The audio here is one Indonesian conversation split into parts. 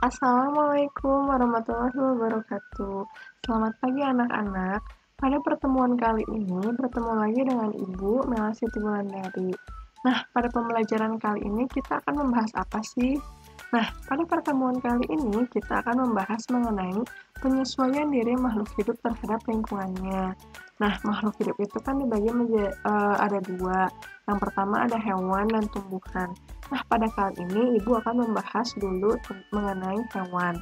Assalamualaikum warahmatullahi wabarakatuh. Selamat pagi anak-anak. Pada pertemuan kali ini bertemu lagi dengan Ibu Mela Siti Wulandari. Nah, pada pembelajaran kali ini kita akan membahas apa sih? Nah, pada pertemuan kali ini kita akan membahas mengenai penyesuaian diri makhluk hidup terhadap lingkungannya. Nah, makhluk hidup itu kan dibagi ada dua. Yang pertama ada hewan dan tumbuhan. Nah, pada kali ini Ibu akan membahas dulu mengenai hewan.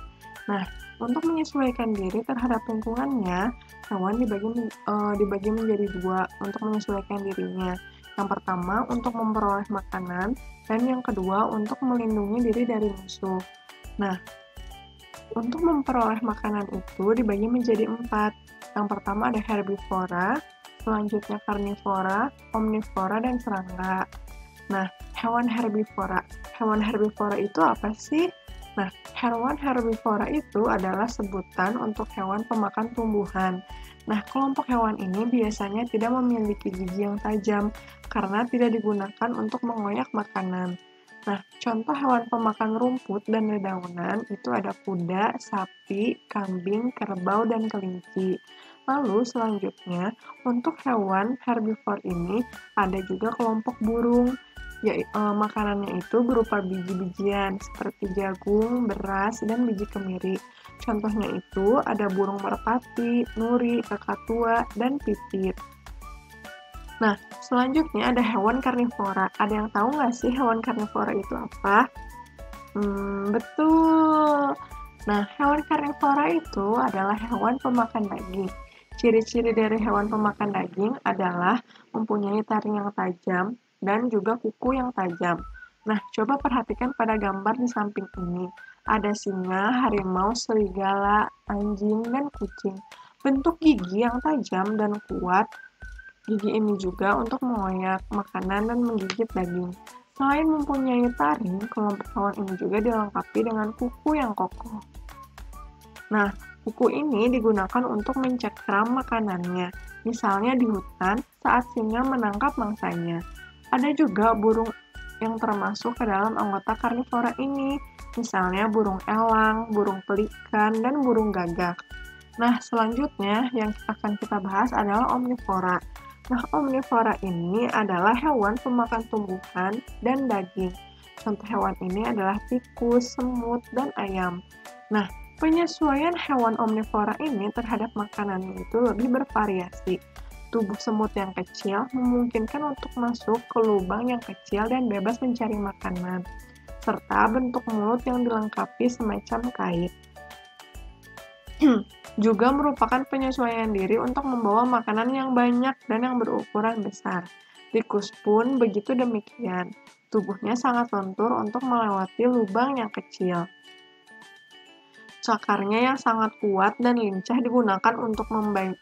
Nah, untuk menyesuaikan diri terhadap lingkungannya, hewan dibagi menjadi dua untuk menyesuaikan dirinya. Yang pertama, untuk memperoleh makanan, dan yang kedua, untuk melindungi diri dari musuh. Nah, untuk memperoleh makanan itu dibagi menjadi 4. Yang pertama ada herbivora, selanjutnya karnivora, omnivora, dan serangga. Nah, hewan herbivora. Hewan herbivora itu apa sih? Nah, hewan herbivora itu adalah sebutan untuk hewan pemakan tumbuhan. Nah, kelompok hewan ini biasanya tidak memiliki gigi yang tajam karena tidak digunakan untuk mengoyak makanan. Nah, contoh hewan pemakan rumput dan dedaunan itu ada kuda, sapi, kambing, kerbau, dan kelinci. Lalu selanjutnya, untuk hewan herbivore ini ada juga kelompok burung. Makanannya itu berupa biji-bijian seperti jagung, beras, dan biji kemiri. Contohnya itu ada burung merpati, nuri, kakatua, dan pipit. Nah, selanjutnya ada hewan karnivora. Ada yang tahu nggak sih hewan karnivora itu apa? Betul. Nah, hewan karnivora itu adalah hewan pemakan daging. Ciri-ciri dari hewan pemakan daging adalah mempunyai taring yang tajam dan juga kuku yang tajam. Nah, coba perhatikan pada gambar di samping ini. Ada singa, harimau, serigala, anjing, dan kucing. Bentuk gigi yang tajam dan kuat. Gigi ini juga untuk mengoyak makanan dan menggigit daging. Selain mempunyai taring, kelompok hewan ini juga dilengkapi dengan kuku yang kokoh. Nah, kuku ini digunakan untuk mencengkram makanannya, misalnya di hutan saat singa menangkap mangsanya. Ada juga burung yang termasuk ke dalam anggota karnivora ini, misalnya burung elang, burung pelikan, dan burung gagak. Nah, selanjutnya yang akan kita bahas adalah omnivora. Nah, omnivora ini adalah hewan pemakan tumbuhan dan daging. Contoh hewan ini adalah tikus, semut, dan ayam. Nah, penyesuaian hewan omnivora ini terhadap makanannya itu lebih bervariasi. Tubuh semut yang kecil memungkinkan untuk masuk ke lubang yang kecil dan bebas mencari makanan, serta bentuk mulut yang dilengkapi semacam kait. Juga merupakan penyesuaian diri untuk membawa makanan yang banyak dan yang berukuran besar. Tikus pun begitu demikian. Tubuhnya sangat lentur untuk melewati lubang yang kecil. Cakarnya yang sangat kuat dan lincah digunakan untuk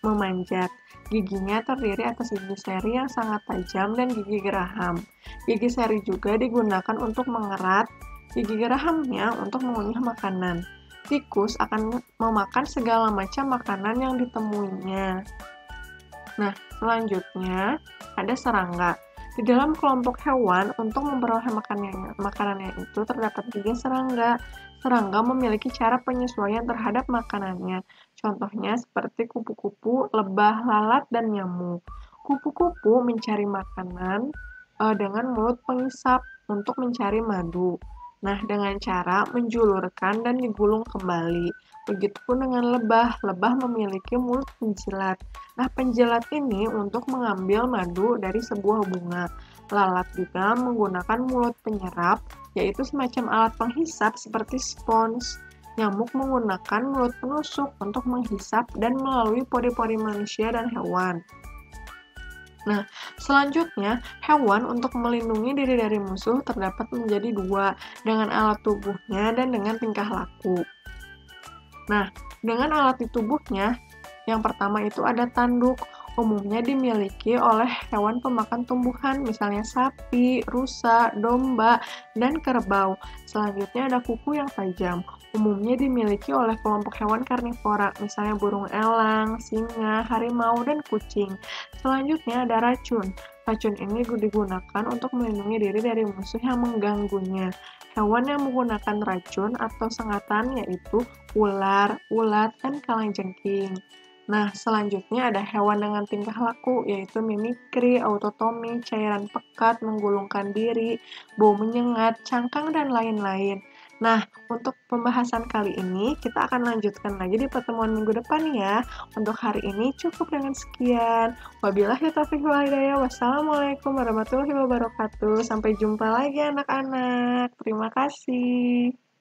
memanjat. Giginya terdiri atas gigi seri yang sangat tajam dan gigi geraham. Gigi seri juga digunakan untuk mengerat, gigi gerahamnya untuk mengunyah makanan. Tikus akan memakan segala macam makanan yang ditemuinya. Nah, selanjutnya ada serangga. Di dalam kelompok hewan, untuk memperoleh makanannya itu terdapat 3 serangga. Serangga memiliki cara penyesuaian terhadap makanannya. Contohnya seperti kupu-kupu, lebah, lalat, dan nyamuk. Kupu-kupu mencari makanan dengan mulut pengisap untuk mencari madu. Nah, dengan cara menjulurkan dan digulung kembali. Begitupun dengan lebah. Lebah memiliki mulut penjilat. Nah, penjilat ini untuk mengambil madu dari sebuah bunga. Lalat juga menggunakan mulut penyerap, yaitu semacam alat penghisap seperti spons. Nyamuk menggunakan mulut penusuk untuk menghisap dan melalui pori-pori manusia dan hewan. Nah, selanjutnya, hewan untuk melindungi diri dari musuh terdapat menjadi 2, dengan alat tubuhnya dan dengan tingkah laku. Nah, dengan alat di tubuhnya, yang pertama itu ada tanduk, umumnya dimiliki oleh hewan pemakan tumbuhan, misalnya sapi, rusa, domba, dan kerbau. Selanjutnya ada kuku yang tajam, umumnya dimiliki oleh kelompok hewan karnivora, misalnya burung elang, singa, harimau, dan kucing. Selanjutnya ada racun. Racun ini digunakan untuk melindungi diri dari musuh yang mengganggunya. Hewan yang menggunakan racun atau sengatan yaitu ular, ulat, dan kalajengking. Nah, selanjutnya ada hewan dengan tingkah laku, yaitu mimikri, autotomi, cairan pekat, menggulungkan diri, bau menyengat, cangkang, dan lain-lain. Nah, untuk pembahasan kali ini, kita akan lanjutkan lagi di pertemuan minggu depan ya. Untuk hari ini cukup dengan sekian. Wabillahi taufiq wal hidayah. Wassalamualaikum warahmatullahi wabarakatuh. Sampai jumpa lagi anak-anak. Terima kasih.